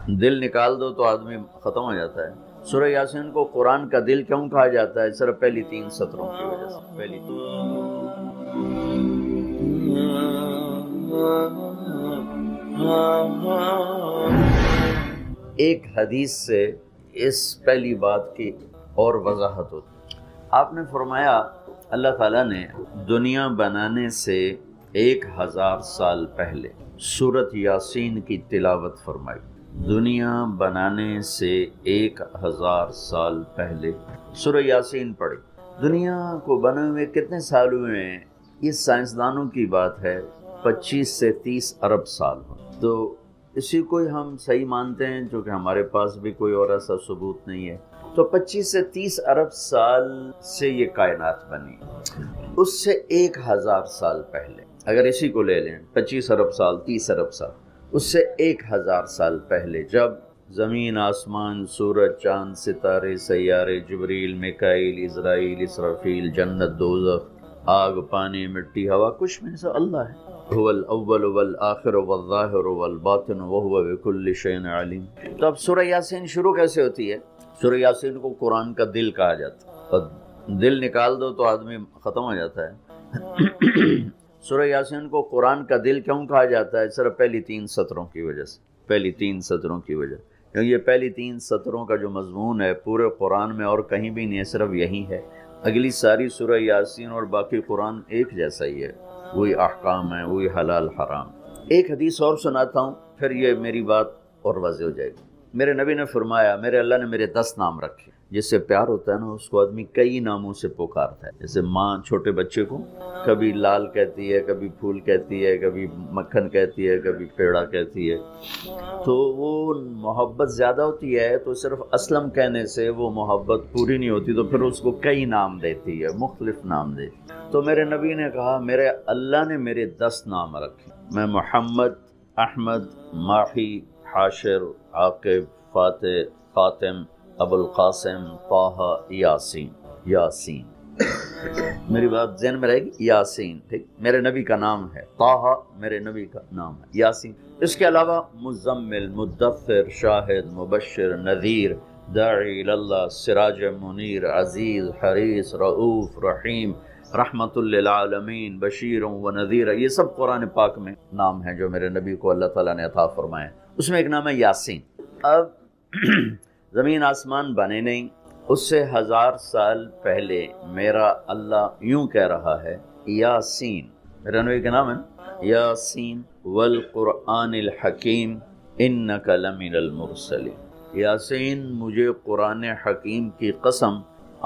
دل نکال دو تو آدمی ختم ہو جاتا ہے۔ سورہ یاسین کو قرآن کا دل کیوں کہا جاتا ہے؟ صرف پہلی 3 سطروں کی وجہ سے۔ پہلی ایک حدیث سے اس پہلی بات کی اور وضاحت ہوتی۔ آپ نے فرمایا اللہ تعالیٰ نے دنیا بنانے سے 1000 سال پہلے سورۃ یاسین کی تلاوت فرمائی۔ دنیا بنانے سے 1000 سال پہلے سورہ یاسین پڑھی۔ دنیا کو بنے ہوئے کتنے سال ہوئے ہیں؟ یہ سائنسدانوں کی بات ہے 25 سے 30 ارب سال۔ تو اسی کو ہم صحیح مانتے ہیں، چونکہ ہمارے پاس بھی کوئی اور ایسا ثبوت نہیں ہے۔ تو 25 سے 30 ارب سال سے یہ کائنات بنی۔ اس سے 1000 سال پہلے اگر اسی کو لے لیں، 25 ارب سال، 30 ارب سال، اس سے 1000 سال پہلے جب زمین، آسمان، سورج، چاند، ستارے، سیارے، جبریل، میکائیل، اسرائیل، اسرافیل، جنت، دوزخ، آگ، پانی، مٹی، ہوا، کچھ میں سے اللہ ہے۔ هو الاول والآخر والظاہر والباطن وهو بكل شيء علیم۔ تو اب سورہ یاسین شروع کیسے ہوتی ہے؟ سورہ یاسین کو قرآن کا دل کہا جاتا ہے، اور دل نکال دو تو آدمی ختم ہو جاتا ہے۔ سورہ یاسین کو قرآن کا دل کیوں کہا جاتا ہے؟ صرف پہلی 3 سطروں کی وجہ سے۔ پہلی 3 سطروں کی وجہ، کیونکہ یہ پہلی 3 سطروں کا جو مضمون ہے پورے قرآن میں اور کہیں بھی نہیں ہے، صرف یہی ہے۔ اگلی ساری سورہ یاسین اور باقی قرآن ایک جیسا ہی ہے، وہی احکام ہے، وہی حلال حرام۔ ایک حدیث اور سناتا ہوں، پھر یہ میری بات اور واضح ہو جائے گی۔ میرے نبی نے فرمایا، میرے اللہ نے میرے 10 نام رکھے۔ جس سے پیار ہوتا ہے نا، اس کو آدمی کئی ناموں سے پکارتا ہے۔ جیسے ماں چھوٹے بچے کو کبھی لال کہتی ہے، کبھی پھول کہتی ہے، کبھی مکھن کہتی ہے، کبھی پیڑا کہتی ہے۔ تو وہ محبت زیادہ ہوتی ہے تو صرف اسلم کہنے سے وہ محبت پوری نہیں ہوتی، تو پھر اس کو کئی نام دیتی ہے، مختلف نام دیتی۔ تو میرے نبی نے کہا، میرے اللہ نے میرے 10 نام رکھے۔ میں محمد، احمد، ماحی، حاشر، عاقب، فاتح، خاتم، ابو القاسم، طہ، یاسین۔ یاسین میری بات ذہن میں رہے گی، یاسین، ٹھیک، میرے نبی کا نام ہے۔ طہ میرے نبی کا نام ہے، یاسین۔ اس کے علاوہ مزمل، مدثر، شاہد، مبشر، نذیر، داعی اللہ، سراج منیر، عزیز، حریص، رؤوف، رحیم، رحمت للعالمین، بشیر و نذیر، یہ سب قرآن پاک میں نام ہیں جو میرے نبی کو اللہ تعالیٰ نے عطا فرمائے۔ اس میں ایک نام ہے یاسین۔ اب زمین آسمان بنے نہیں، اس سے 1000 سال پہلے میرا اللہ یوں کہہ رہا ہے، یاسین، میرے نبی کا نام ہے یاسین، والقرآن الحکیم انک لمن المرسلین۔ یاسین، مجھے قرآن حکیم کی قسم،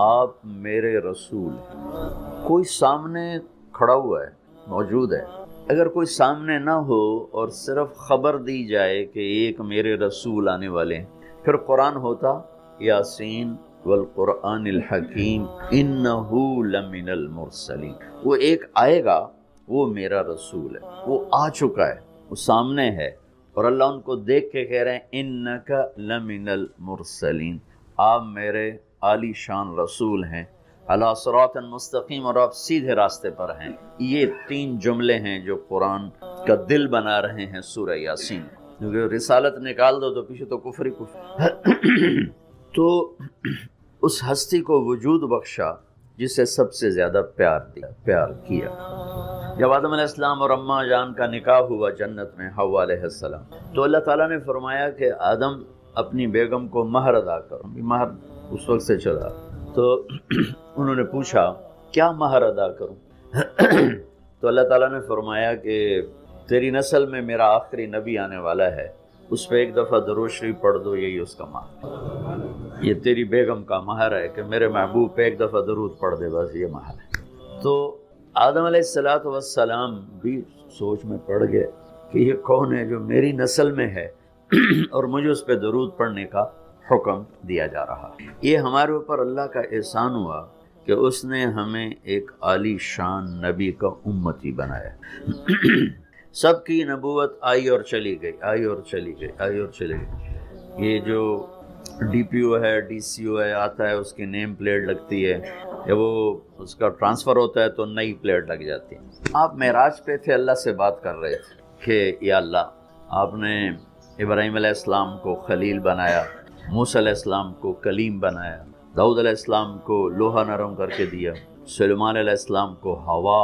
آپ میرے رسول ہیں۔ کوئی سامنے کھڑا ہوا ہے، موجود ہے۔ اگر کوئی سامنے نہ ہو اور صرف خبر دی جائے کہ ایک میرے رسول آنے والے ہیں، پھر قرآن ہوتا یاسین والقرآن الحکیم انہ لمن المرسلین۔ وہ ایک آئے گا، وہ میرا رسول ہے، وہ آ چکا ہے، وہ سامنے ہے، اور اللہ ان کو دیکھ کے کہہ رہے ہیں انک لمن المرسلین، آپ میرے عالی شان رسول ہیں، علی صراط مستقیم، اور آپ سیدھے راستے پر ہیں۔ یہ 3 جملے ہیں جو قرآن کا دل بنا رہے ہیں سورہ یاسین۔ کیونکہ رسالت نکال دو تو پیچھے تو کفر ہی کفر۔ تو اس ہستی کو وجود بخشا جسے سب سے زیادہ پیار کیا۔ جب آدم علیہ السلام اور اماں جان کا نکاح ہوا جنت میں، حوا علیہ السلام، تو اللہ تعالیٰ نے فرمایا کہ آدم اپنی بیگم کو مہر ادا کرو۔ مہر اس وقت سے چلا، تو انہوں نے پوچھا کیا مہر ادا کروں؟ تو اللہ تعالیٰ نے فرمایا کہ تیری نسل میں میرا آخری نبی آنے والا ہے، اس پہ ایک دفعہ درود شریف پڑھ دو، یہی اس کا مہر۔ یہ تیری بیگم کا مہر ہے کہ میرے محبوب پہ ایک دفعہ درود پڑھ دے، بس یہ مہر ہے۔ تو آدم علیہ السلام بھی سوچ میں پڑ گئے کہ یہ کون ہے جو میری نسل میں ہے اور مجھے اس پہ درود پڑھنے کا حکم دیا جا رہا۔ یہ ہمارے اوپر اللہ کا احسان ہوا کہ اس نے ہمیں ایک عالی شان نبی کا امتی بنایا۔ سب کی نبوت آئی اور چلی گئی، آئی اور چلی گئی، آئی اور چلی گئی۔ یہ جو ڈی پی او ہے، ڈی سی او ہے، آتا ہے، اس کی نیم پلیٹ لگتی ہے، جب وہ اس کا ٹرانسفر ہوتا ہے تو نئی پلیٹ لگ جاتی ہے۔ آپ معراج پہ تھے، اللہ سے بات کر رہے تھے کہ یا اللہ، آپ نے ابراہیم علیہ السلام کو خلیل بنایا، موسیٰ علیہ السلام کو کلیم بنایا، داؤد علیہ السلام کو لوہا نرم کر کے دیا، سلیمان علیہ السلام کو ہوا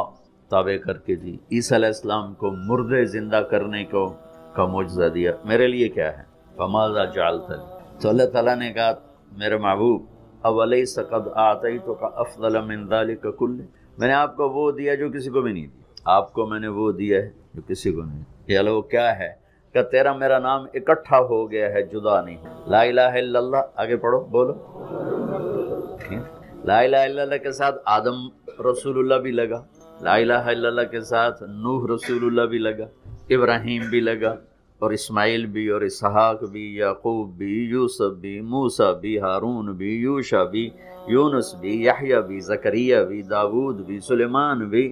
تابع کر کے دی، عیسیٰ علیہ السلام کو مردے زندہ کرنے کا معجزہ دیا۔ میرے لیے کیا ہے؟ فماذا جعلت لی، تو اللہ تعالیٰ نے کہا میرے محبوب اولیس قد اعطیتک افضل من ذلک کلہ، میں نے آپ کو وہ دیا جو کسی کو بھی نہیں دیا، آپ کو میں نے وہ دیا ہے جو کسی کو نہیں دیا۔ یہ وہ کیا ہے کہ تیرا میرا نام اکٹھا ہو گیا ہے، جدا نہیں ہو۔ لا الہ الا اللہ، آگے پڑھو، بولو۔ لا الہ الا اللہ کے ساتھ آدم رسول اللہ بھی لگا، لا الہ الا اللہ کے ساتھ نوح رسول اللہ بھی لگا، ابراہیم بھی لگا، اور اسماعیل بھی، اور اسحاق بھی، یعقوب بھی، یوسف بھی، موسیٰ بھی، ہارون بھی، یوشع بھی، یونس بھی، یحییٰ بھی، زکریا بھی، داود بھی، سلیمان بھی،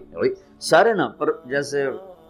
سارے نا پر جیسے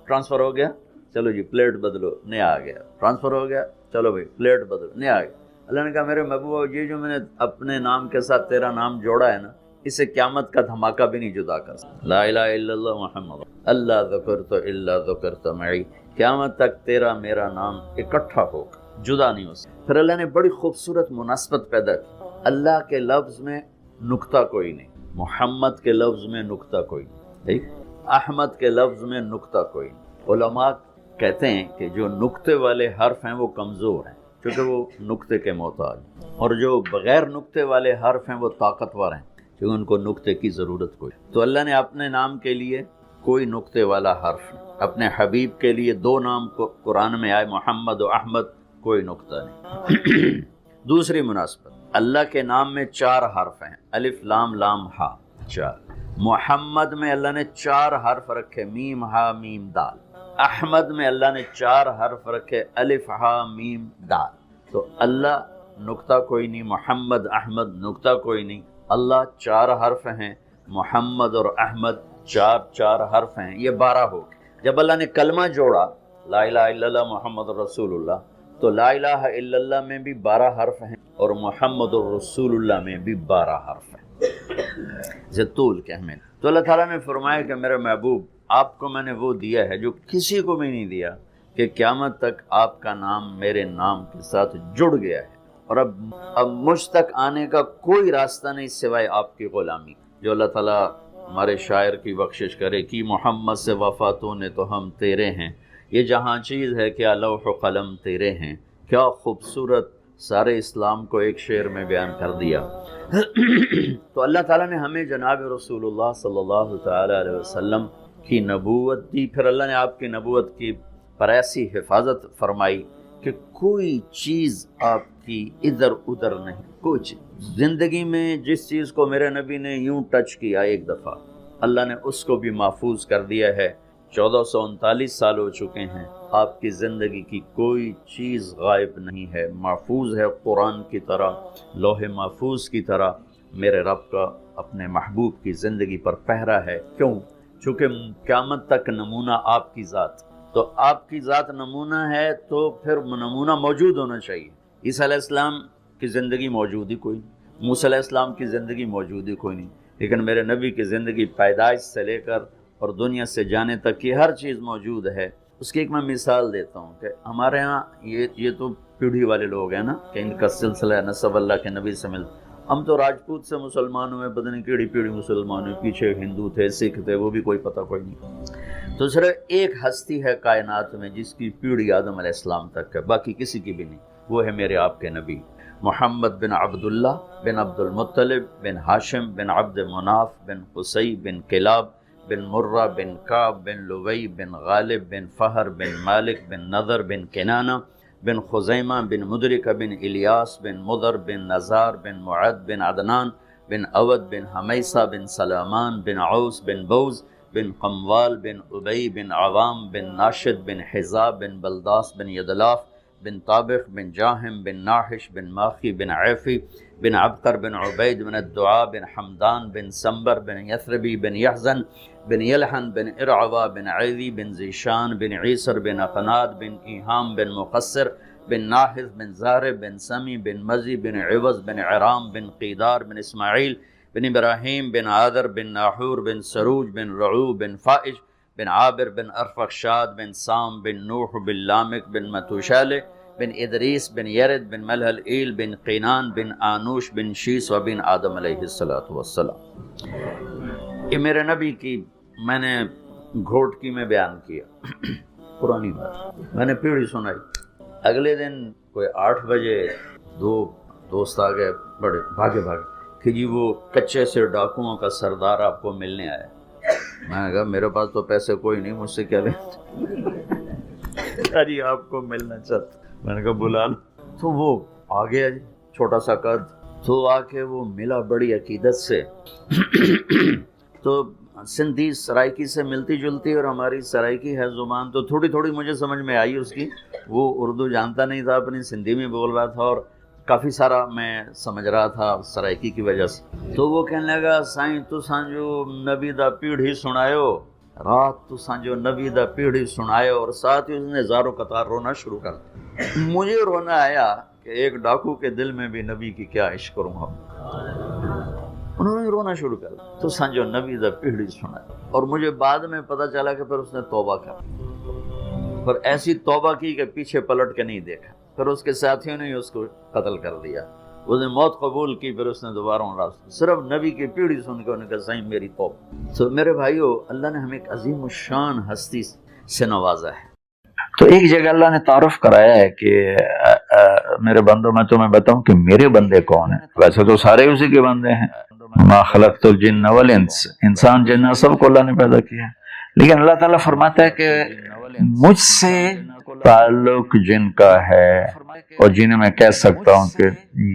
ٹرانسفر ہو گیا، چلو جی پلیٹ بدلو، نیا آ گیا، ٹرانسفر ہو گیا، چلو بھائی پلیٹ بدلو، نیا آ گیا۔ اللہ نے کہا میرے محبوب یہ جو میں نے اپنے نام کے ساتھ تیرا نام جوڑا ہے نا، اسے قیامت کا دھماکہ بھی نہیں جدا کر سکتا۔ لا الہ الا اللہ محمد اللہ ذکرت الا ذکرت معی، قیامت تک تیرا میرا نام اکٹھا ہو، جدا نہیں ہو سکتا۔ پھر اللہ نے بڑی خوبصورت مناسبت پیدا کی، اللہ کے لفظ میں نقطہ کوئی نہیں، محمد کے لفظ میں نقطہ کوئی نہیں، ٹھیک، احمد کے لفظ میں نقطہ کوئی نہیں۔ علماء کہتے ہیں کہ جو نقطے والے حرف ہیں وہ کمزور ہیں کیونکہ وہ نقطے کے محتاج، اور جو بغیر نقطے والے حرف ہیں وہ طاقتور ہیں کیونکہ ان کو نقطے کی ضرورت کوئی۔ تو اللہ نے اپنے نام کے لیے کوئی نقطے والا حرف نہیں، اپنے حبیب کے لیے دو نام کو قرآن میں آئے، محمد و احمد، کوئی نقطہ نہیں۔ دوسری مناسبت، اللہ کے نام میں 4 حرف ہیں، الف لام لام ہا، 4۔ محمد میں اللہ نے 4 حرف رکھے، میم ہا میم دال۔ احمد میں اللہ نے 4 حرف رکھے، الف ہا میم دال۔ تو اللہ نقطہ کوئی نہیں، محمد احمد نقطہ کوئی نہیں، اللہ 4 حرف ہیں، محمد اور احمد 4 حرف ہیں، یہ 12 ہو گئے۔ جب اللہ نے کلمہ جوڑا لا الہ الا اللہ محمد رسول اللہ، تو لا الہ الا اللہ میں بھی 12 حرف ہیں اور محمد الرسول اللہ میں بھی 12 حرف ہیں، زطول کے ہمیں۔ تو اللہ تعالیٰ نے فرمایا کہ میرے محبوب آپ کو میں نے وہ دیا ہے جو کسی کو بھی نہیں دیا، کہ قیامت تک آپ کا نام میرے نام کے ساتھ جڑ گیا ہے، اور اب مجھ تک آنے کا کوئی راستہ نہیں سوائے آپ کی غلامی۔ جو اللہ تعالیٰ ہمارے شاعر کی بخشش کرے کہ محمد سے وفاتوں نے تو ہم تیرے ہیں، یہ جہاں چیز ہے کہ لوح و قلم تیرے ہیں۔ کیا خوبصورت سارے اسلام کو ایک شعر میں بیان کر دیا۔ تو اللہ تعالیٰ نے ہمیں جناب رسول اللہ صلی اللہ تعالی علیہ وسلم کی نبوت دی، پھر اللہ نے آپ کی نبوت کی پر ایسی حفاظت فرمائی کہ کوئی چیز آپ کی ادھر ادھر نہیں، کوئی چیز زندگی میں جس چیز کو میرے نبی نے یوں ٹچ کیا ایک دفعہ، اللہ نے اس کو بھی محفوظ کر دیا ہے۔ 1439 سال ہو چکے ہیں، آپ کی زندگی کی کوئی چیز غائب نہیں ہے، محفوظ ہے، قرآن کی طرح، لوح محفوظ کی طرح میرے رب کا اپنے محبوب کی زندگی پر پہرا ہے۔ کیوں؟ چونکہ قیامت تک نمونہ آپ کی ذات، تو آپ کی ذات نمونہ ہے تو پھر نمونہ موجود ہونا چاہیے۔ عیسیٰ علیہ السلام کی زندگی موجود ہی کوئی نہیں، موسیٰ علیہ السلام کی زندگی موجود ہی کوئی نہیں، لیکن میرے نبی کی زندگی پیدائش سے لے کر اور دنیا سے جانے تک کی ہر چیز موجود ہے۔ اس کی ایک میں مثال دیتا ہوں کہ ہمارے ہاں یہ تو پیڑھی والے لوگ ہیں نا کہ ان کا سلسلہ نسب اللہ کے نبی سے ملتا، ہم تو راجپوت سے مسلمان ہوئے، پتہ نہیں کیڑی پیڑھی مسلمان ہوئے، پیچھے ہندو تھے، سکھ تھے، وہ بھی کوئی پتہ کوئی نہیں۔ تو صرف ایک ہستی ہے کائنات میں جس کی پیڑھی آدم علیہ السلام تک ہے، باقی کسی کی بھی نہیں، وہ ہے میرے آپ کے نبی محمد بن عبداللہ بن عبد المطلب بن ہاشم بن عبد مناف بن قصی بن کلاب بن مرہ بن کعب بن لوی بن غالب بن فہر بن مالک بن نضر بن کنانہ بن خزیمہ بن مدرکہ بن الیاس بن مضر بن نزار بن معد بن عدنان بن اود بن حمیسہ بن سلامان بن عوس بن بوز بن قموال بن ابی بن عوام بن ناشد بن حزاب بن بلداس بن یدلاف بن طابخ بن جاہم بن ناحش بن ماخی بن عیفی بن عبقر بن عبید بن الدعاء بن حمدان بن سمبر بن یثربی بن یحزن بن یلحن بن ارعوا بن عیدی بن زیشان بن عیسر بن اقناد بن ایہام بن مقصر بن ناحذ بن زارب بن سمی بن مزی بن عوض بن عرام بن قیدار بن اسماعیل بن ابراہیم بن عادر بن ناحور بن سروج بن رعو بن فائج بن عابر بن ارفخشاد بن سام بن نوح بن لامک بن متوشالہ بن ادریس بن یرد بن ملحل ایل بن قینان بن آنوش بن شیس و بن آدم علیہ السلام. یہ میرے نبی کی میں نے گھوٹکی میں بیان کیا. پرانی بات میں نے پیڑھی سنائی. اگلے دن کوئی 8 بجے 2 دوست آ گئے بڑے بھاگے کہ جی وہ کچے سے ڈاکوؤں کا سردار آپ کو ملنے آیا. میں نے کہا میرے پاس تو پیسے کوئی نہیں, مجھ سے کیا لیں. جی آپ کو ملنا چاہتا. میں نے کہا بلا لو. تو وہ آ گیا جی, چھوٹا سا قد. تو آ کے وہ ملا بڑی عقیدت سے. تو سندھی سرائکی سے ملتی جلتی اور ہماری سرائکی ہے زبان, تو تھوڑی تھوڑی مجھے سمجھ میں آئی اس کی. وہ اردو جانتا نہیں تھا, اپنی سندھی میں بول رہا تھا اور کافی سارا میں سمجھ رہا تھا سرائکی کی وجہ سے. تو وہ کہنے لگا سائیں تساں جو نبی دا پیڑھی سنایو, رات تساں جو نبی دا پیڑھی سنایو. اور ساتھ ہی اس نے زاروں قطار رونا شروع کر دیا. مجھے رونا آیا کہ ایک ڈاکو کے دل میں بھی نبی کی کیا عشق کروں گا. انہوں نے رونا شروع کر دیا تو سنجو نبی دا پیڑھی سنایا. اور مجھے بعد میں پتہ چلا کہ پھر اس نے توبہ کر, پر ایسی توبہ کی کہ پیچھے پلٹ کے نہیں دیکھا. پھر اس کے ساتھیوں نے اس کو قتل کر دیا. اس نے موت قبول کی, پھر اس نے دوبارہ صرف نبی کی پیڑھی سن کے انہوں نے کہا سائیں میری توبہ. تو میرے بھائیو, اللہ نے ہمیں ایک عظیم الشان ہستی سے نوازا ہے. تو ایک جگہ اللہ نے تعارف کرایا ہے کہ میرے بندوں, میں تمہیں بتاؤں کہ میرے بندے کون ہیں. ویسے تو سارے اسی کے بندے ہیں. ما خلقت الجن والانس, انسان جنات سب کو اللہ نے پیدا کیا ہے. لیکن اللہ تعالیٰ فرماتا ہے کہ مجھ سے تعلق جن کا ہے اور جنہیں میں کہہ سکتا ہوں کہ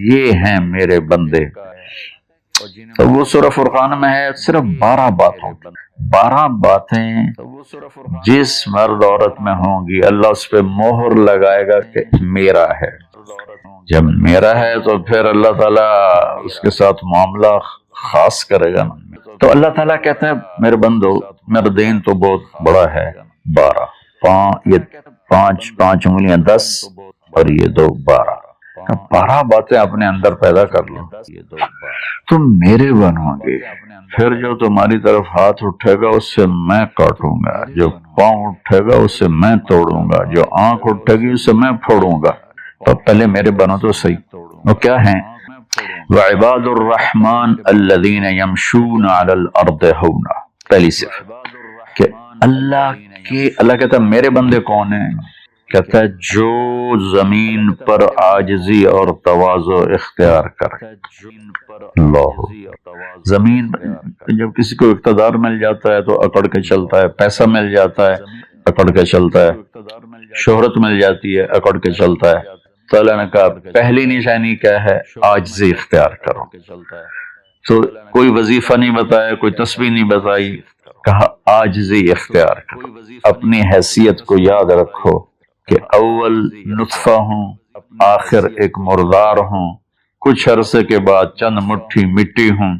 یہ ہیں میرے بندے, تو وہ سورہ فرقان میں ہے. صرف 12 باتوں, 12 باتیں جس مرد عورت میں ہوں گی اللہ اس پہ مہر لگائے گا کہ میرا ہے. جب میرا ہے تو پھر اللہ تعالیٰ اس کے ساتھ معاملہ خاص کرے گا. تو اللہ تعالیٰ کہتا ہے میرے بندو میرا دین تو بہت بڑا ہے. 12, یہ 5 انگلیاں 10 اور یہ 2 12. 12 باتیں اپنے اندر پیدا کر لو, تم میرے بنو گے. پھر جو تمہاری طرف ہاتھ اٹھے گا اس سے میں کاٹوں گا, جو پاؤں اٹھے گا اس سے میں توڑوں گا, جو آنکھ اٹھے گی اس سے میں پھوڑوں گا. تو پہلے میرے بنو تو صحیح. وہ کیا ہیں؟ وعباد الرحمن الذین یمشون علی الارض ہونا. پہلی صفت کہ اللہ کہتا ہے میرے بندے کون ہیں؟ کہتا ہے جو زمین پر عاجزی اور تواضع اختیار کرے. اللہ, زمین جب کسی کو اقتدار مل جاتا ہے تو اکڑ کے چلتا ہے, پیسہ مل جاتا ہے اکڑ کے چلتا ہے, شہرت مل جاتی ہے اکڑ کے چلتا ہے. تو اللہ نے کہا پہلی نشانی کیا ہے؟ عاجزی اختیار کرو. تو کوئی وظیفہ نہیں بتایا, کوئی تسبیح نہیں بتائی, کہا عاجزی اختیار کرو. اپنی حیثیت کو یاد رکھو کہ اول نطفہ ہوں, آخر ایک مردار ہوں, کچھ عرصے کے بعد چند مٹھی مٹی ہوں,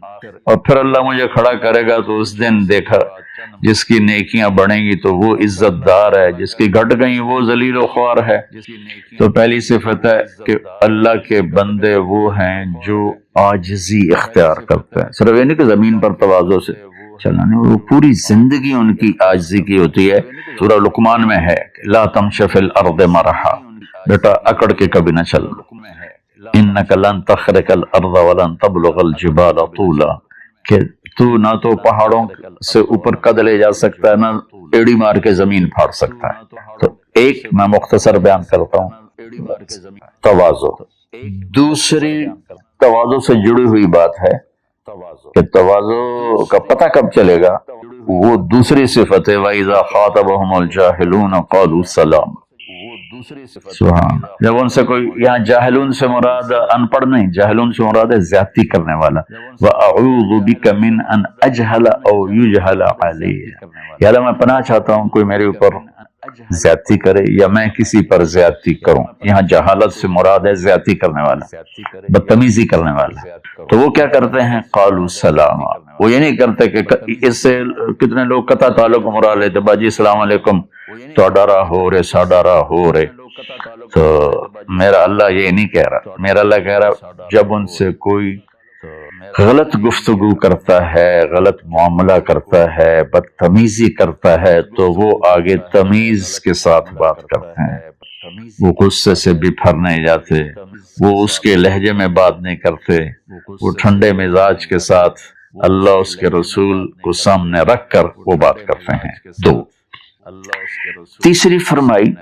اور پھر اللہ مجھے کھڑا کرے گا تو اس دن دیکھا جس کی نیکیاں بڑھیں گی تو وہ عزت دار ہے, جس کی گھٹ گئیں وہ ذلیل و خوار ہے. تو پہلی صفت ہے کہ اللہ کے بندے وہ ہیں جو عاجزی اختیار کرتے ہیں. صرف یہ نہیں کہ زمین پر تواضع سے چلنا نہیں, وہ پوری زندگی ان کی عاجزی کی ہوتی ہے. سورہ لقمان میں ہے لا تمش فی الارض مرحا, بیٹا اکڑ کے کبھی نہ چل. انک لن تخرق الارض ولن تبلغ الجبال طولا, کہ تو نہ تو پہاڑوں سے اوپر قد لے جا سکتا ہے, نہ ایڑی مار کے زمین پھاڑ سکتا ہے. تو ایک میں مختصر بیان کرتا ہوں تواضع. دوسری تواضع سے جڑی ہوئی بات ہے کہ تواضع کا پتہ کب چلے گا؟ وہ دوسری صفت ہے وَإِذَا خَاطَبَهُمُ الْجَاهِلُونَ قَالُوا سَلَامًا. سبحان. جب ان سے کوئی, یہاں جاہلون سے مراد ان پڑھ نہیں, جاہلون سے مراد ہے زیادتی کرنے والا. وَأَعُوذُ بِكَ مِنْ أَنْ أَجْهَلَ أَوْ يُجْهَلَ عَلَيَّ, یا اللہ میں پناہ چاہتا ہوں کوئی میرے اوپر زیادتی کرے یا میں کسی پر زیادتی کروں. یہاں جہالت سے مراد ہے زیادتی کرنے والا, بدتمیزی کرنے والا. تو وہ کیا کرتے ہیں؟ قالوا سلاما. وہ یہ نہیں کرتے کہ اس سے کتنے لوگ قطع تعلق مراد لیتے, باجی السلام علیکم تو ڈرا ہو رہے ساڈارا ہو رہے. تو میرا اللہ یہ نہیں کہہ رہا, میرا اللہ کہہ رہا جب ان سے کوئی غلط گفتگو کرتا ہے, غلط معاملہ کرتا ہے, بدتمیزی کرتا ہے, تو وہ آگے تمیز کے ساتھ بات کرتے ہیں. وہ غصے سے بفر نہیں جاتے، وہ اس کے لہجے میں بات نہیں کرتے، وہ ٹھنڈے مزاج کے ساتھ اللہ اس کے رسول کو سامنے رکھ کر وہ بات کرتے ہیں۔ دو، تیسری فرمائی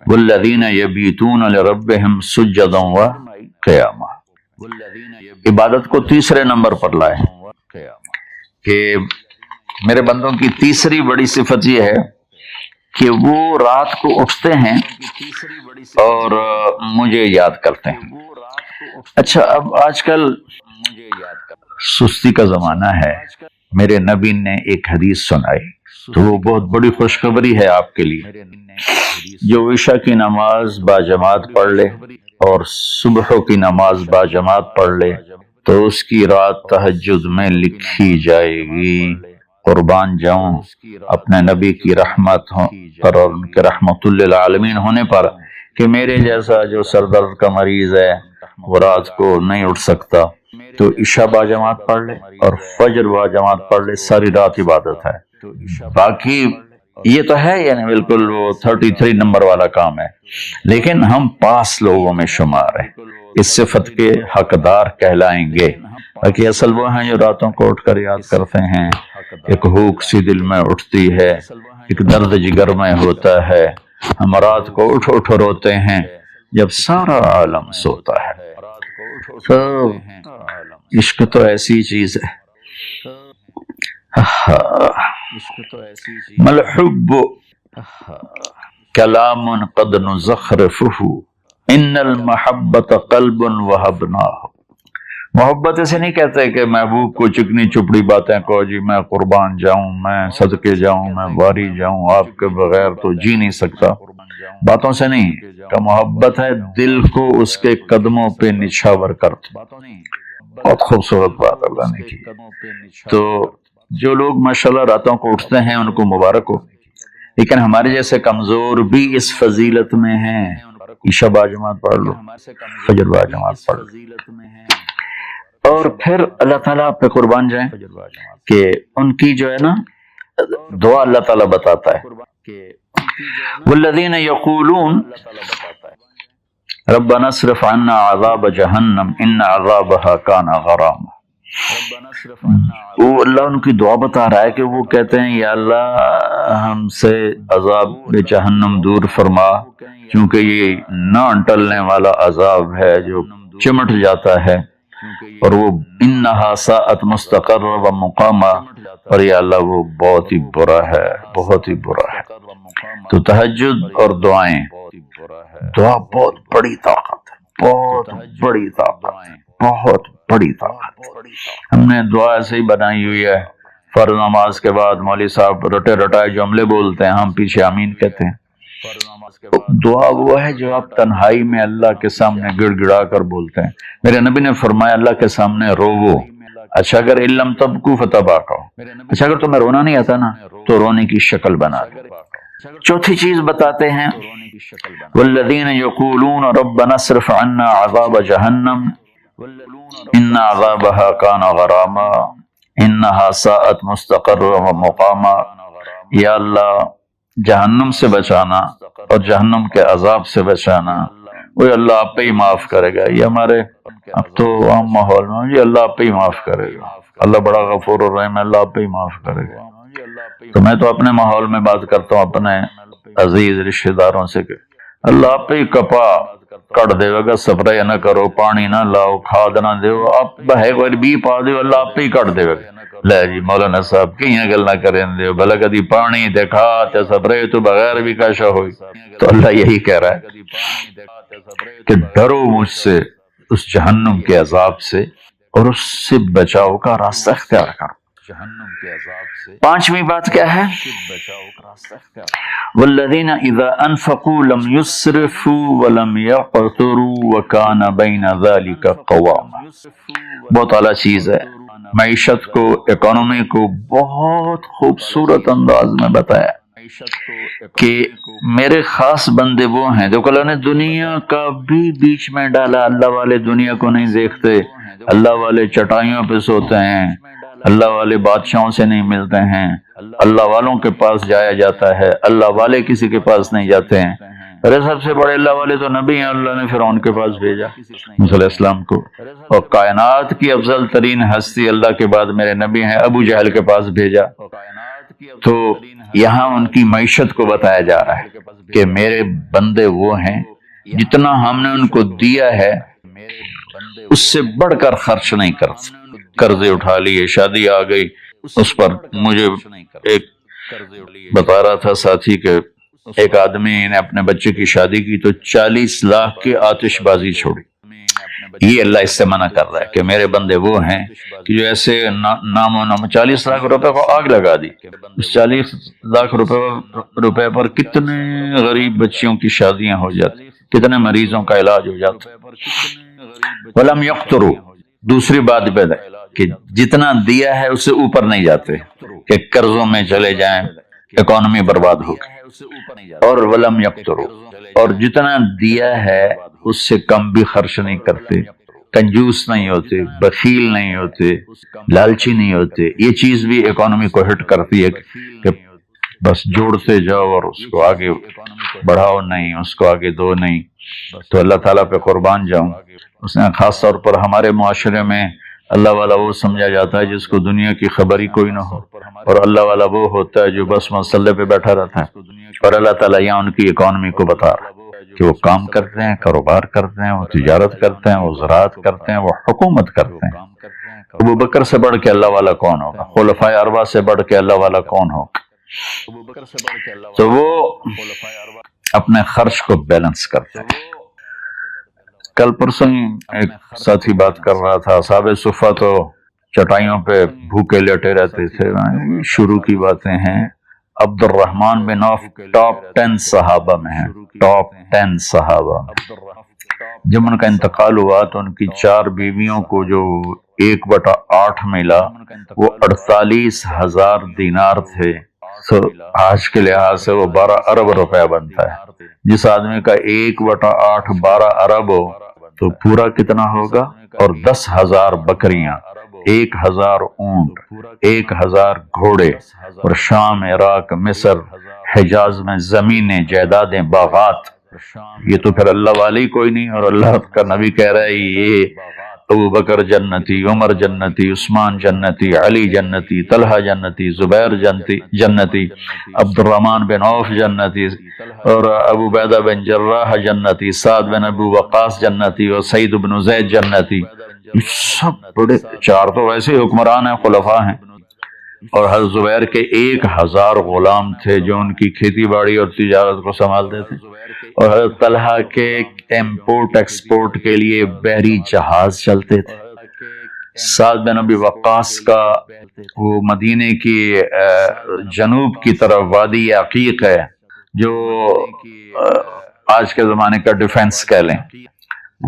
والذین یبیتون لربہم سجدا وقیاما، عبادت کو تیسرے نمبر پر لائے کہ میرے بندوں کی تیسری بڑی صفت یہ ہے کہ وہ رات کو اٹھتے ہیں اور مجھے یاد کرتے ہیں۔ اچھا، اب آج کل سستی کا زمانہ ہے، میرے نبی نے ایک حدیث سنائی تو وہ بہت بڑی خوشخبری ہے آپ کے لیے۔ جو عشاء کی نماز باجماعت پڑھ لے اور صبح کی نماز باجماعت پڑھ لے تو اس کی رات تہجد میں لکھی جائے گی۔ قربان جاؤں اپنے نبی کی رحمت پر اور ان کے رحمت للعالمین ہونے پر کہ میرے جیسا جو سر درد کا مریض ہے وہ رات کو نہیں اٹھ سکتا تو عشاء باجماعت پڑھ لے اور فجر باجماعت پڑھ لے، ساری رات عبادت ہے۔ باقی یہ تو ہے یعنی بالکل وہ 33 نمبر والا کام ہے، لیکن ہم پاس لوگوں میں شمار ہیں، اس صفت کے حقدار کہلائیں گے۔ باقی اصل وہ ہیں جو راتوں کو اٹھ کر یاد کرتے ہیں، ایک ہوک سی دل میں اٹھتی ہے، ایک درد جگر میں ہوتا ہے، ہم رات کو اٹھ اٹھ روتے ہیں جب سارا عالم سوتا ہے۔ تو عشق تو ایسی چیز ہے، ملحب کلام قد نزخرفه ان المحبت قلب وهبناه۔ محبت اسے نہیں کہتے کہ محبوب کو چکنی چپڑی باتیں کہو، جی میں قربان جاؤں، میں صدقے جاؤں، میں واری جاؤں، آپ کے بغیر تو جی نہیں سکتا، باتوں سے نہیں کہ محبت ہے دل کو اس کے قدموں پہ نچھاور کرتے۔ بہت خوبصورت بات اللہ نے کی۔ تو جو لوگ ماشاءاللہ راتوں کو اٹھتے ہیں ان کو مبارک ہو، لیکن ہمارے جیسے کمزور بھی اس فضیلت میں ہیں۔ عشاء باجماعت پڑھ لو، فجر باجماعت پڑھ لو، اور پھر اللہ تعالیٰ آپ پہ قربان جائیں کہ ان کی جو ہے نا دعا اللہ تعالیٰ بتاتا ہے، والذین یقولون ربنا اصرف عنا عذاب جہنم ان عذابها کان غراما۔ وہ اللہ ان کی دعا بتا رہا ہے کہ وہ کہتے ہیں یا اللہ ہم سے عذاب جہنم دور فرما، کیونکہ یہ نہ ٹلنے والا عذاب ہے جو چمٹ جاتا ہے، اور وہ انہا ساءت مستقر و مقاما، اور یا اللہ وہ بہت ہی برا ہے، بہت ہی برا ہے۔ تو تہجد اور دعائیں، دعا بہت بڑی طاقت ہے، بہت بڑی طاقت ہے، بہت بڑی طاقت۔ ہم نے دعا ایسے ہی بنائی ہوئی ہے، فرض نماز کے بعد مولوی صاحب رٹے رٹائے جملے بولتے ہیں، ہم پیچھے آمین کہتے ہیں۔ دعا وہ ہے جو آپ تنہائی میں اللہ کے سامنے گڑ گڑا کر بولتے ہیں۔ میرے نبی نے فرمایا اللہ کے سامنے روو، اچھا اگر علم تبکو فتباکو، اچھا اگر تمہیں رونا نہیں آتا نا تو رونے کی شکل بنا دو۔ چوتھی چیز بتاتے ہیں والذین یقولون ربنا اصرف عنا عذاب جہنم ان عذابها کان غراما انہا ساءت مستقر و مقاما۔ یا اللہ جہنم سے بچانا اور جہنم کے عذاب سے بچانا، وہ اللہ آپ پہ ہی معاف کرے گا۔ یہ ہمارے اب تو عام ماحول میں یہ اللہ آپ پہ ہی معاف کرے گا، اللہ بڑا غفور الرحیم، اللہ آپ پہ ہی معاف کرے گا۔ تو میں تو اپنے ماحول میں بات کرتا ہوں اپنے عزیز رشتہ داروں سے کہ اللہ آپ پہ ہی کپا کٹ دے گا، سپرے نہ کرو، پانی نہ لاؤ، کھاد نہ دیو، آپ بہے کوئی بھی پا دیو، اللہ آپ پہ ہی کٹ دے گا۔ لے جی مولانا صاحب کہیں گل نہ کریں دیو، بھلا کدی پانی تے کھاد تے سپرے تو بغیر بھی کاشا ہوئی۔ تو اللہ یہی کہہ رہا ہے کہ ڈرو مجھ سے اس جہنم کے عذاب سے اور اس سے بچاؤ کا راستہ اختیار کرو۔ پانچویں بات کیا ہے؟ والذین اذا انفقوا لم یسرفوا ولم یقتروا وکان بین ذلک قواما۔ بہت اعلیٰ چیز ہے، معیشت کو، اکانومی کو بہت خوبصورت انداز میں بتایا کہ میرے خاص بندے وہ ہیں۔ دیکھو اللہ نے دنیا کا بھی بیچ میں ڈالا، اللہ والے دنیا کو نہیں دیکھتے، اللہ والے چٹائیوں پہ سوتے ہیں، اللہ والے بادشاہوں سے نہیں ملتے ہیں، اللہ والوں کے پاس جایا جاتا ہے، اللہ والے کسی کے پاس نہیں جاتے ہیں۔ ارے سب سے بڑے اللہ والے تو نبی ہیں، اللہ نے فرعون کے پاس بھیجا موسیٰ علیہ السلام کو، اور کائنات کی افضل ترین ہستی اللہ کے بعد میرے نبی ہیں ابو جہل کے پاس بھیجا۔ تو یہاں ان کی معیشت کو بتایا جا رہا ہے کہ میرے بندے وہ ہیں جتنا ہم نے ان کو دیا ہے اس سے بڑھ کر خرچ نہیں کرتے۔ قرضے اٹھا لیے، شادی آ گئی، اس پر مجھے ایک بتا رہا تھا ساتھی کہ ایک آدمی نے اپنے بچے کی شادی کی تو 40 لاکھ کی آتش بازی چھوڑی۔ یہ اللہ اس سے منع کر رہا ہے کہ میرے بندے وہ ہیں کہ جو ایسے نام و نام 40 لاکھ روپے کو آگ لگا دی۔ اس 40 لاکھ روپے پر کتنے غریب بچیوں کی شادیاں ہو جاتی، کتنے مریضوں کا علاج ہو جاتا۔ ولم یقتروا، دوسری بات کہ جتنا دیا ہے اس سے اوپر نہیں جاتے کہ قرضوں میں چلے جائیں، اکانومی برباد ہو گئی۔ اور ولم یقتروا، اور جتنا دیا ہے اس سے کم بھی خرچ نہیں کرتے، کنجوس نہیں ہوتے، بخیل نہیں ہوتے، لالچی نہیں ہوتے۔ یہ چیز بھی اکانومی کو ہٹ کرتی ہے کہ بس جوڑتے جاؤ اور اس کو آگے بڑھاؤ نہیں، اس کو آگے دو نہیں۔ تو اللہ تعالیٰ پہ قربان جاؤں، اس نے خاص طور پر ہمارے معاشرے میں اللہ والا وہ سمجھا جاتا ہے جس کو دنیا کی خبر ہی کوئی نہ ہو، اور اللہ والا وہ ہوتا ہے جو بس مسلح پہ بیٹھا رہتا ہے۔ اور اللہ تعالیٰ یہاں ان کی اکانومی کو بتا رہا ہے کہ وہ کام کرتے ہیں، کاروبار کرتے ہیں، وہ تجارت کرتے ہیں، وہ زراعت کرتے ہیں، وہ حکومت کرتے ہیں۔ ابو بکر سے بڑھ کے اللہ والا کون ہوگا؟ خلفائے اربعہ سے بڑھ کے اللہ والا کون ہوگا؟ تو وہ اپنے خرچ کو بیلنس کرتے ہیں۔ کل پرسوں ایک ساتھی بات کر رہا تھا، اصحاب صفہ تو چٹائیوں پہ بھوکے لیٹے رہتے تھے۔ شروع کی باتیں ہیں، عبد الرحمن بن عوف ٹاپ 10 صحابہ میں ہیں، ٹاپ 10 صحابہ۔ جب ان کا انتقال ہوا تو ان کی 4 بیویوں کو جو 1/8 ملا وہ 48,000 دینار تھے۔ تو آج کے لحاظ سے وہ 12 ارب روپے بنتا ہے۔ جس آدمی کا 1/8 12 ارب ہو تو پورا کتنا ہوگا؟ اور 10,000 بکریاں، 1,000 اونٹ، 1,000 گھوڑے، اور شام، عراق، مصر، حجاز میں زمینیں، جائیدادیں، باغات۔ یہ تو پھر اللہ والی کوئی نہیں، اور اللہ کا نبی کہہ رہا ہے یہ ابو بکر جنتی، عمر جنتی، عثمان جنتی، علی جنتی، طلحہ جنتی، زبیر جنتی، عبد الرحمن بن عوف جنتی، اور ابو عبیدہ بن جراح جنتی، سعد بن ابو وقاص جنتی، اور سعید بن زید جنتی۔ سب بڑے، 4 تو ویسے ہی حکمران ہیں، خلفاء ہیں۔ اور حضرت زبیر کے 1,000 غلام تھے جو ان کی کھیتی باڑی اور تجارت کو سنبھالتے تھے۔ اور حضرت طلحہ کے امپورٹ ایکسپورٹ کے لیے بحری جہاز چلتے تھے۔ سعد بن ابی وقاص کا وہ مدینے کی جنوب کی طرف وادی عقیق ہے جو آج کے زمانے کا ڈیفنس کہہ لیں،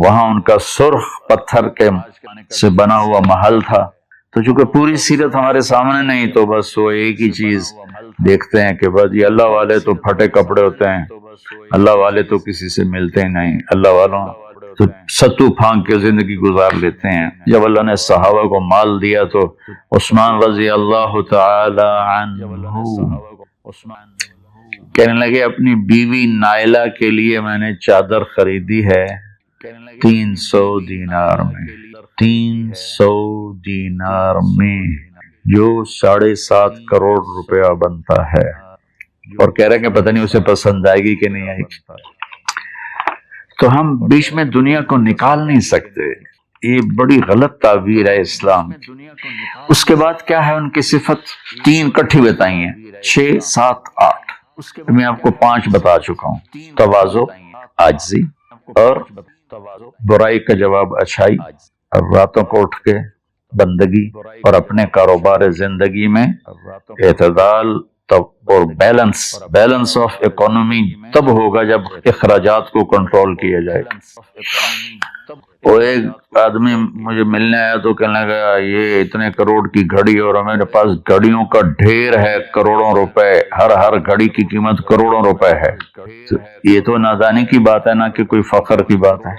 وہاں ان کا سرخ پتھر کے سے بنا ہوا محل تھا۔ تو چونکہ پوری سیرت ہمارے سامنے نہیں تو بس وہ ایک ہی چیز دیکھتے ہیں کہ بس یہ اللہ والے تو پھٹے کپڑے ہوتے ہیں، اللہ والے تو کسی سے ملتے ہی نہیں، اللہ والوں تو ستو پھانک کے زندگی گزار لیتے ہیں۔ جب اللہ نے صحابہ کو مال دیا تو عثمان رضی اللہ تعالی عنہ کہنے لگے اپنی بیوی نائلہ کے لیے میں نے چادر خریدی ہے 300 دینار میں، 300 دینار میں، جو 7.5 کروڑ روپیہ بنتا ہے۔ اور کہہ رہے ہیں کہ پتہ نہیں اسے پسند آئے گی کہ نہیں آئے گی۔ تو ہم بیچ میں دنیا کو نکال نہیں سکتے، یہ بڑی غلط تعبیر ہے اسلام کی۔ اس کے بعد کیا ہے ان کی صفت؟ 3 کٹھی بتائی ہیں، 6، 7، 8۔ میں آپ کو 5 بتا چکا ہوں، تواضع، عاجزی، اور برائی کا جواب اچھائی، اور راتوں کو اٹھ کے بندگی، اور اپنے کاروبار زندگی میں اعتدال اور بیلنس آف اکانومی تب ہوگا جب اخراجات کو کنٹرول کیا جائے گا۔ اور ایک آدمی مجھے ملنے آیا تو کہنے لگا یہ اتنے کروڑ کی گھڑی، اور میرے پاس گھڑیوں کا ڈھیر ہے، کروڑوں روپے، ہر گھڑی کی قیمت کروڑوں روپے ہے۔ یہ تو نادانی کی بات ہے، نہ کہ کوئی فخر کی بات ہے۔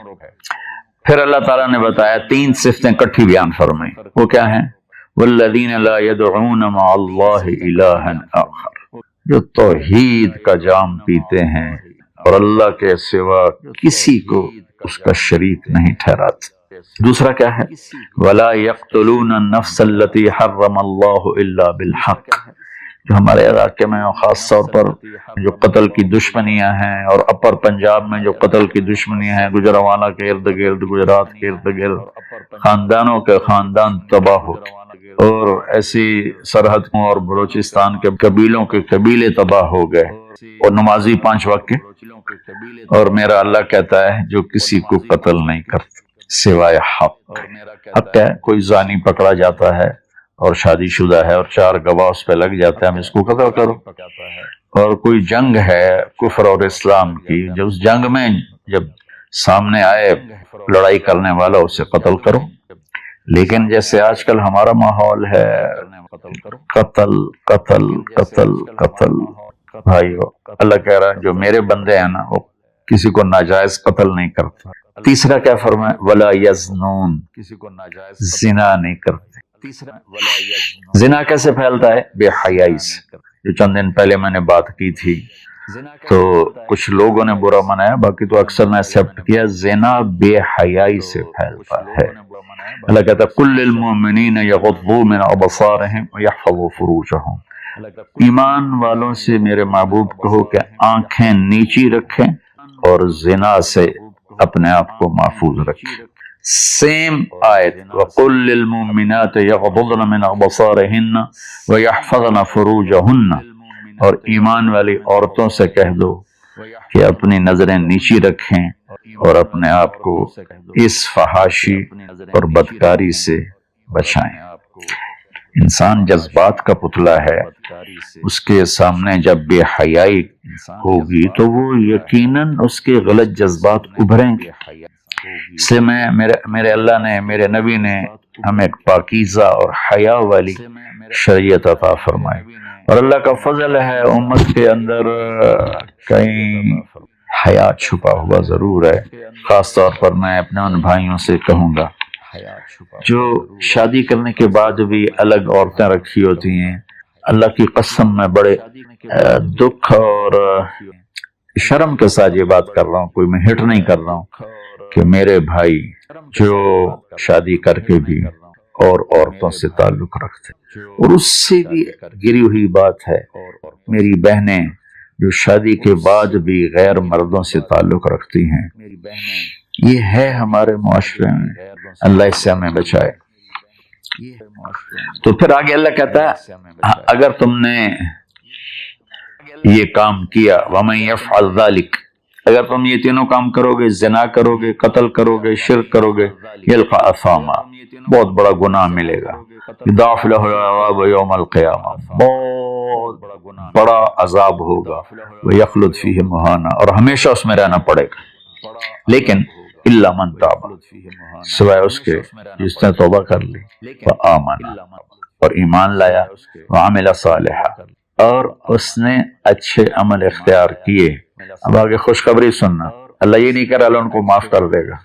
پھر اللہ تعالیٰ نے بتایا 3 صفتیں کٹھی بیان فرمائی، وہ کیا ہیں؟ والذین لا يدعون مع اللہ الہا آخر، جو توحید کا جام پیتے ہیں، اور اللہ کے سوا کسی کو اس کا شریک نہیں ٹھہراتے۔ دوسرا کیا ہے؟ وَلَا يَقْتُلُونَ النَّفْسَ الَّتِي حَرَّمَ اللَّهُ إِلَّا بِالْحَقِّ، جو ہمارے علاقے میں خاص طور پر جو قتل کی دشمنیاں ہیں، اور اپر پنجاب میں جو قتل کی دشمنیاں ہیں، گجرانوالہ کے ارد گرد، گجرات کے ارد گرد خاندانوں کے خاندان تباہ ہوتے، اور ایسی سرحدوں اور بلوچستان کے قبیلوں کے قبیلے تباہ ہو گئے، اور نمازی 5 وقت کے، اور میرا اللہ کہتا ہے جو کسی کو قتل نہیں کرتا سوائے حق۔ حق ہے، کوئی زانی پکڑا جاتا ہے اور شادی شدہ ہے اور 4 گواہ اس پہ لگ جاتے ہیں، ہم اس کو قتل کرو۔ اور کوئی جنگ ہے کفر اور اسلام کی، جو اس جنگ میں جب سامنے آئے لڑائی کرنے والا اسے قتل کرو۔ لیکن جیسے آج کل ہمارا ماحول ہے قتل قتل قتل قتل، بھائیو اللہ کہہ رہا ہے جو میرے بندے ہیں نا وہ کسی کو ناجائز قتل نہیں کرتا۔ تیسرا کیا فرمایا؟ ولا یزنون، زنا نہیں کرتے۔ زنا کیسے پھیلتا ہے؟ بے حیائی سے، جو چند دن پہلے میں نے بات کی تھی، تو کچھ لوگوں نے برا منایا، باقی تو اکثر نے ایکسپٹ کیا۔ زنا بے حیائی سے پھیلتا ہے۔ اللہ کہتا ہے کل المؤمنین یغضوا من ابصارہم ویحفظوا فروجہم، ایمان والوں سے میرے محبوب کہو کہ آنکھیں نیچی رکھیں اور زنا سے اپنے آپ کو محفوظ رکھیں۔ سیم آیت وَقُلْ لِلْمُؤْمِنَاتِ يَغْضُضْنَ مِنْ أَبْصَارِهِنَّ وَيَحْفَظْنَ فُرُوجَهُنَّ، اور ایمان والی عورتوں سے کہہ دو کہ اپنی نظریں نیچی رکھیں اور اپنے آپ کو اس فحاشی اور بدکاری سے بچائیں۔ انسان جذبات کا پتلا ہے، اس کے سامنے جب بے حیائی ہوگی تو وہ یقیناً اس کے غلط جذبات ابھریں گے۔ اس لیے میرے اللہ نے، میرے نبی نے ہمیں پاکیزہ اور حیا والی شریعت عطا فرمائی، اور اللہ کا فضل ہے امت کے اندر کہیں حیا چھپا ہوا ضرور ہے۔ خاص طور پر میں اپنے ان بھائیوں سے کہوں گا جو شادی کرنے کے بعد بھی الگ عورتیں رکھی ہوتی ہیں، اللہ کی قسم میں بڑے دکھ اور شرم کے ساتھ یہ بات کر رہا ہوں، کوئی میں ہٹ نہیں کر رہا ہوں، کہ میرے بھائی جو شادی کر کے بھی اور عورتوں سے تعلق رکھتے، اور اس سے بھی گری ہوئی بات ہے میری بہنیں جو شادی کے بعد بھی غیر مردوں سے تعلق رکھتی ہیں، یہ ہے ہمارے معاشرے میں، اللہ اس سے ہمیں بچائے۔ تو پھر آگے اللہ کہتا ہے اگر تم نے یہ کام کیا وَمَن يَفْعَلْ ذَلِكَ، اگر تم یہ تینوں کام کرو گے، زنا کرو گے، قتل کرو گے، شرک کرو گے، یلقى اثاما، بہت بڑا گناہ ملے گا، یضاعف له العذاب یوم القیامہ، بہت بڑا عذاب ہوگا، ویخلد فیہ مہانا، اور ہمیشہ اس میں رہنا پڑے گا۔ لیکن الا من تاب، سوائے اس کے جس نے توبہ کر لی، وآمن، اور ایمان لایا، وعمل صالحا، اور اس نے اچھے عمل اختیار کیے۔ اب آگے خوشخبری سننا، اللہ یہ نہیں کہہ رہا اللہ ان کو معاف کر دے گا،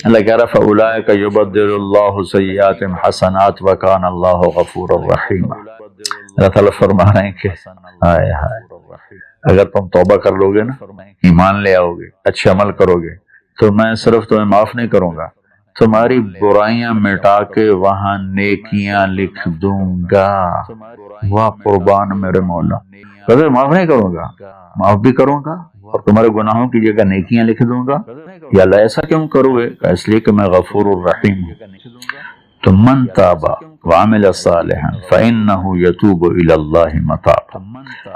اللہ کہہ رہا فَأُولَٰئِكَ يُبَدِّلُ اللَّهُ سَيِّئَاتِهِمْ حَسَنَاتٍ وَكَانَ اللَّهُ غَفُورًا رَحِيمًا۔ اللہ تعالیٰ فرما رہے ہیں کہ ہائے ہائے، اگر تم توبہ کر لو گے نا، ایمان لے آؤ گے، اچھے عمل کرو گے، تو میں صرف تمہیں معاف نہیں کروں گا، تمہاری برائیاں مٹا کے وہاں نیکیاں لکھ دوں گا۔ واہ قربان میرے مولا، کہتے معاف نہیں کروں گا، معاف بھی کروں گا اور تمہارے گناہوں کی جگہ نیکیاں لکھ دوں گا۔ یا اللہ ایسا کیوں کرو گے؟ اس لیے کہ میں غفور الرحیم ہوں۔ تو من تاب وعمل صالحا فإنه يتوب إلى الله متابا،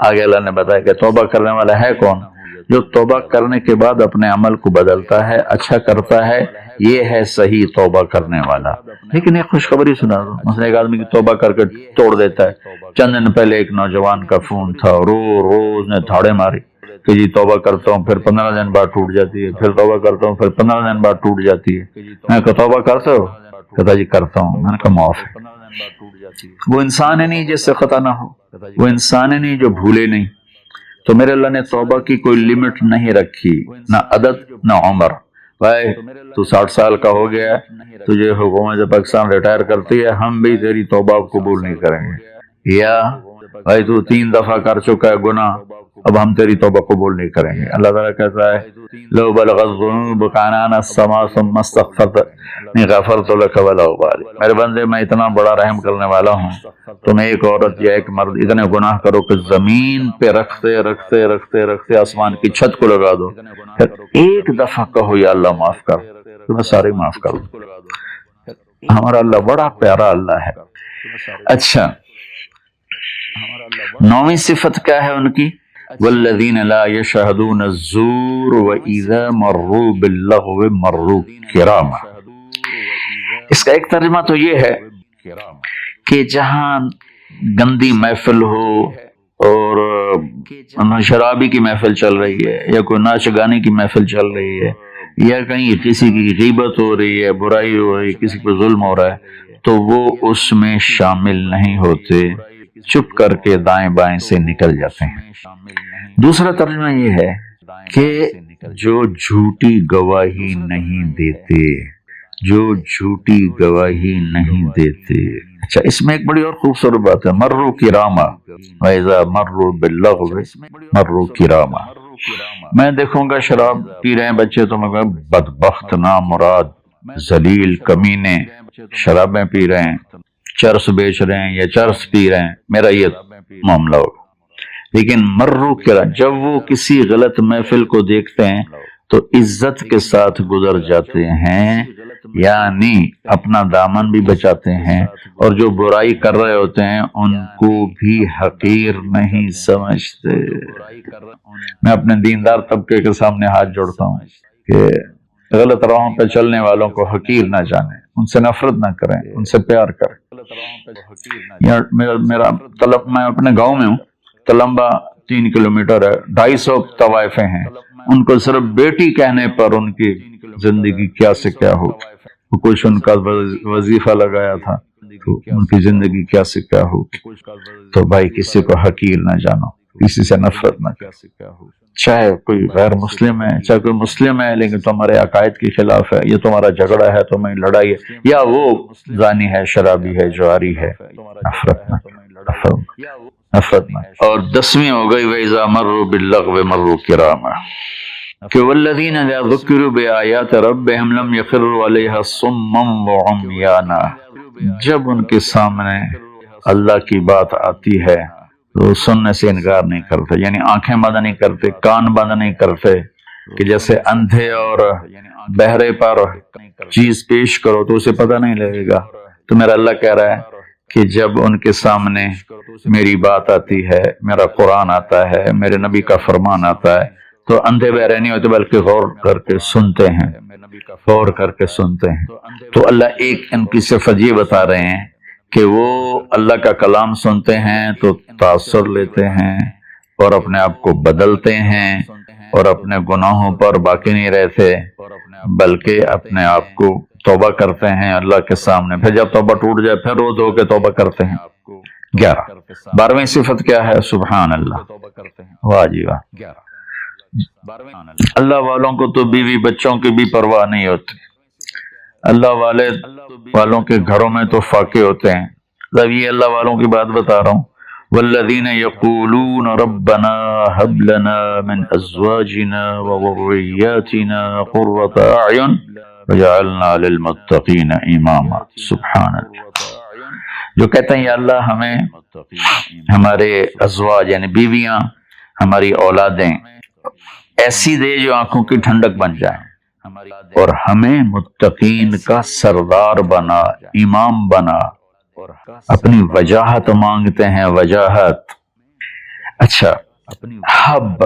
آگے اللہ نے بتایا کہ توبہ کرنے والا ہے کون؟ جو توبہ کرنے کے بعد اپنے عمل کو بدلتا ہے، اچھا کرتا ہے، یہ ہے صحیح توبہ کرنے والا۔ لیکن ایک خوشخبری سنا دو، مثلا ایک آدمی کی توبہ کر کے توڑ دیتا ہے۔ چند دن پہلے ایک نوجوان کا فون تھا، روز نے دھاڑے ماری کہ جی توبہ کرتا ہوں، پھر 15 دن بعد ٹوٹ جاتی ہے، پھر توبہ کرتا ہوں، پھر 15 دن بعد ٹوٹ جاتی ہے۔ میں نے کہا توبہ کرتے ہو؟ کہتا جی کرتا ہوں۔ میں نے کہا معاف ہے۔ وہ انسان ہے نہیں جس سے خطا نہ ہو، وہ انسان ہے نہیں جو بھولے نہیں۔ تو میرے اللہ نے توبہ کی کوئی لیمٹ نہیں رکھی، نہ عدد نہ عمر۔ بھائی تو 60 سال کا ہو گیا ہے، تجھے حکومت پاکستان ریٹائر کرتی ہے، ہم بھی تیری توبہ قبول نہیں کریں گے۔ یا بھائی تو 3 دفعہ کر چکا ہے گناہ، اب ہم تیری توبہ قبول نہیں کریں گے. اللہ تعالیٰ کہتا ہے لو بلغت الذنوب عنان السماء ثم استغفرتنی غفرت لک ولا ابالی. میرے بندے میں اتنا بڑا رحم کرنے والا ہوں، تم ایک عورت یا ایک مرد اتنے گناہ کرو کہ زمین پہ رکھتے رکھتے رکھتے رکھتے آسمان کی چھت کو لگا دو، پھر ایک دفعہ کہو یا اللہ معاف کر تو میں سارے معاف کر دوں. ہمارا اللہ بڑا پیارا اللہ ہے. اچھا، 9ویں صفت کیا ہے ان کی؟ والذین لا یشہدون الزور واذا مروا باللغو مروا کراما. اس کا ایک ترجمہ تو یہ ہے کہ جہاں گندی محفل ہو اور شرابی کی محفل چل رہی ہے یا کوئی ناچ گانے کی محفل چل رہی ہے یا کہیں کسی کی غیبت ہو رہی ہے، برائی ہو رہی ہے، کسی پہ ظلم ہو رہا ہے، تو وہ اس میں شامل نہیں ہوتے، چپ کر کے دائیں بائیں سے نکل جاتے ہیں. دوسرا ترجمہ یہ ہے کہ جو جھوٹی گواہی نہیں دیتے، جو جھوٹی گواہی نہیں دیتے. اچھا، اس میں ایک بڑی اور خوبصورت بات ہے، مروا کراما وَإِذَا مروا باللغو مروا کراما. میں دیکھوں گا شراب پی رہے ہیں بچے تو میں کہوں بدبخت، نامراد، ذلیل، کمینے، شرابیں پی رہے ہیں، چرس بیچ رہے ہیں یا چرس پی رہے ہیں، میرا یہ معاملہ ہوگا. لیکن مرو کرا، جب وہ کسی غلط محفل کو دیکھتے ہیں تو عزت کے ساتھ گزر جاتے ہیں، یعنی اپنا دامن بھی بچاتے ہیں، اور جو برائی کر رہے ہوتے ہیں ان کو بھی حقیر نہیں سمجھتے. میں اپنے دیندار طبقے کے سامنے ہاتھ جوڑتا ہوں کہ غلط راہوں پہ چلنے والوں کو حقیر نہ جانیں، ان سے نفرت نہ کریں، ان سے پیار کریں. میرا طلب، میں اپنے گاؤں میں ہوں، تلمبا 3 کلومیٹر ہے، 250 طوائفیں ہیں. ان کو صرف بیٹی کہنے پر ان کی زندگی کیا سے کیا ہو. کچھ ان کا وظیفہ لگایا تھا تو ان کی زندگی کیا سے کیا ہو. تو بھائی کسی کو حقیر نہ جانو، کسی سے نفرت نہ کرو، چاہے کوئی غیر مسلم ہے چاہے کوئی مسلم ہے، لیکن تمہارے عقائد کے خلاف ہے، یہ تمہارا جھگڑا ہے، تمہیں لڑائی ہے، یا وہ زانی ہے، شرابی ہے، جواری ہے، نفرت نہ. اور 10ویں ہو گئی وَإِذَا مَرُّوا بِاللَّغْوِ مَرُّوا كِرَامًا، کہ وَالَّذِينَ إِذَا ذُكِّرُوا بِآيَاتِ رَبِّهِمْ لَمْ يَخِرُّوا عَلَيْهَا صُمًّا وَعُمْيَانًا. جب ان کے سامنے اللہ کی بات آتی ہے تو سننے سے انکار نہیں کرتے، یعنی آنکھیں بند نہیں کرتے، کان بند نہیں کرتے، کہ جیسے اندھے اور بہرے پر چیز پیش کرو تو اسے پتہ نہیں لگے گا. تو میرا اللہ کہہ رہا ہے کہ جب ان کے سامنے میری بات آتی ہے، میرا قرآن آتا ہے، میرے نبی کا فرمان آتا ہے، تو اندھے بہرے نہیں ہوتے بلکہ غور کر کے سنتے ہیں، غور کر کے سنتے ہیں. تو اللہ ایک ان کی صفت یہ بتا رہے ہیں کہ وہ اللہ کا کلام سنتے ہیں تو تاثر لیتے ہیں اور اپنے آپ کو بدلتے ہیں اور اپنے گناہوں پر باقی نہیں رہتے، بلکہ اپنے آپ کو توبہ کرتے ہیں اللہ کے سامنے. پھر جب توبہ ٹوٹ جائے پھر رو دھو کے توبہ کرتے ہیں. 12ویں صفت کیا ہے؟ سبحان اللہ، واہ جی واہ. اللہ والوں کو تو بیوی بچوں کی بھی پرواہ نہیں ہوتی. اللہ والوں کے گھروں میں تو فاقے ہوتے ہیں. جب یہ اللہ والوں کی بات بتا رہا ہوں، والذین یقولون ربنا هب لنا من ازواجنا وذریاتنا قرۃ اعین وجعلنا للمتقین اماما. سبحان اللہ. جو کہتے ہیں یا اللہ ہمیں ہمارے ازواج یعنی بیویاں، ہماری اولادیں ایسی دے جو آنکھوں کی ٹھنڈک بن جائیں، اور ہمیں متقین کا سردار بنا، امام بنا. اپنی وجاہت مانگتے ہیں، وجاہت. اچھا، حب،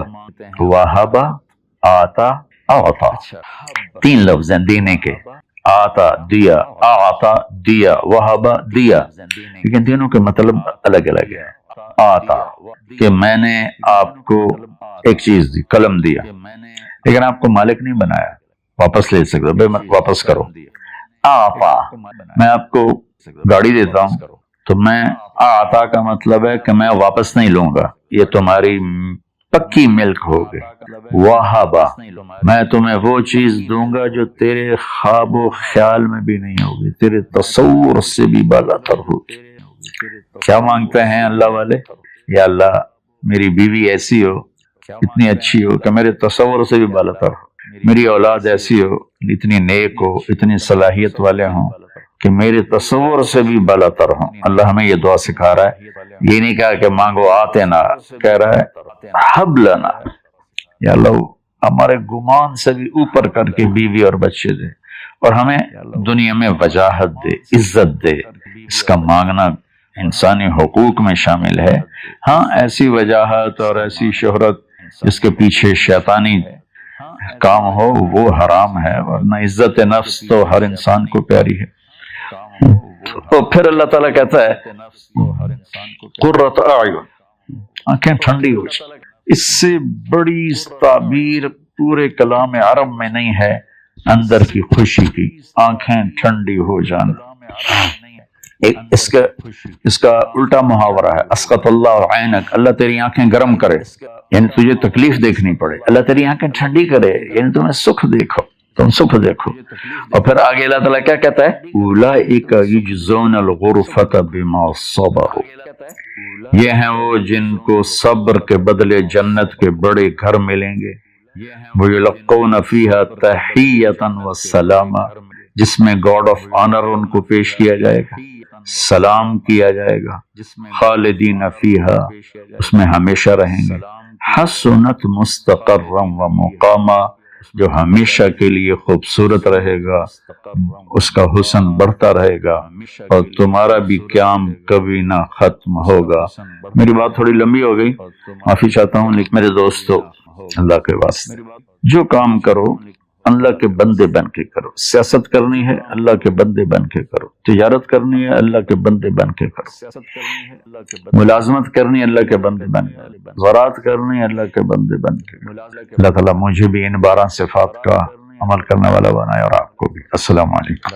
وہبا، آتا، اعطا، 3 لفظ ہیں دینے کے. آتا دیا، آتا دیا، وہبا دیا، لیکن تینوں کے مطلب الگ الگ ہے. آتا کہ میں نے آپ کو ایک چیز دی، قلم دیا، لیکن آپ کو مالک نہیں بنایا، واپس لے سکتے، واپس کرو. آتا میں آپ کو گاڑی دیتا ہوں تو میں آتا کا مطلب ہے کہ میں واپس نہیں لوں گا، یہ تمہاری پکی ملک ہوگی. وہبا میں تمہیں وہ چیز دوں گا جو تیرے خواب و خیال میں بھی نہیں ہوگی، تیرے تصور سے بھی بالا تر ہوگی. کیا مانگتے ہیں اللہ والے؟ یا اللہ میری بیوی ایسی ہو اتنی اچھی ہو کہ میرے تصور سے بھی بالاتر ہو، میری اولاد ایسی ہو، اتنی نیک ہو، اتنی صلاحیت والے ہوں کہ میرے تصور سے بھی بالاتر ہوں۔ اللہ ہمیں یہ دعا سکھا رہا ہے، یہ نہیں کہا کہ مانگو آتے نہ، کہہ رہا ہے حب لنا، یا اللہ ہمارے گمان سے بھی اوپر کر کے بیوی اور بچے دے، اور ہمیں دنیا میں وجاہت دے، عزت دے۔ اس کا مانگنا انسانی حقوق میں شامل ہے۔ ہاں ایسی وجاہت اور ایسی شہرت جس کے پیچھے شیطانی کام ہو وہ حرام ہے، ورنہ عزت نفس تو ہر انسان کو پیاری ہے۔ تو پھر اللہ تعالیٰ کہتا ہے قرۃ اعین، آنکھیں ٹھنڈی ہو جائیں۔ اس سے بڑی تعبیر پورے کلام عرب میں نہیں ہے اندر کی خوشی کی، آنکھیں ٹھنڈی ہو جانا۔ اس کا الٹا محاورہ ہے اسقط اللہ عینک، اللہ تیری آنکھیں گرم کرے، یعنی تجھے تکلیف دیکھنی پڑے، اللہ تیری آنکھیں ٹھنڈی کرے یعنی تمہیں سکھ دیکھو، تم سکھ دیکھو۔ اور پھر آگے اللہ تعالیٰ کیا کہتا ہے اولئک یجزون الغرفۃ بما صبروا، یہ ہیں وہ جن کو صبر کے بدلے جنت کے بڑے گھر ملیں گے، وَيُلَقَّوْنَ فِيهَا تَحِيَّةً وَسَلَامًا، جس میں گاڈ آف آنر ان کو پیش کیا جائے گا، سلام کیا جائے گا، خالدین فیہا، اس میں ہمیشہ رہیں گے، حسنت مستقرا و مقاما، جو ہمیشہ کے لیے خوبصورت رہے گا، اس کا حسن بڑھتا رہے گا، اور تمہارا بھی قیام کبھی نہ ختم ہوگا۔ میری بات تھوڑی لمبی ہو گئی، معافی چاہتا ہوں، لیکن میرے دوستو اللہ کے واسطے جو کام کرو اللہ کے بندے بن کے کرو، سیاست کرنی ہے اللہ کے بندے بن کے کرو، تجارت کرنی ہے اللہ کے بندے بن کے کرو، ملازمت کرنی ہے اللہ کے بندے بن کے، زراعت کرنی ہے اللہ کے بندے بن کے۔ اللہ تعالیٰ مجھے بھی ان 12 صفات کا عمل کرنے والا بنائے اور آپ کو بھی۔ السلام علیکم۔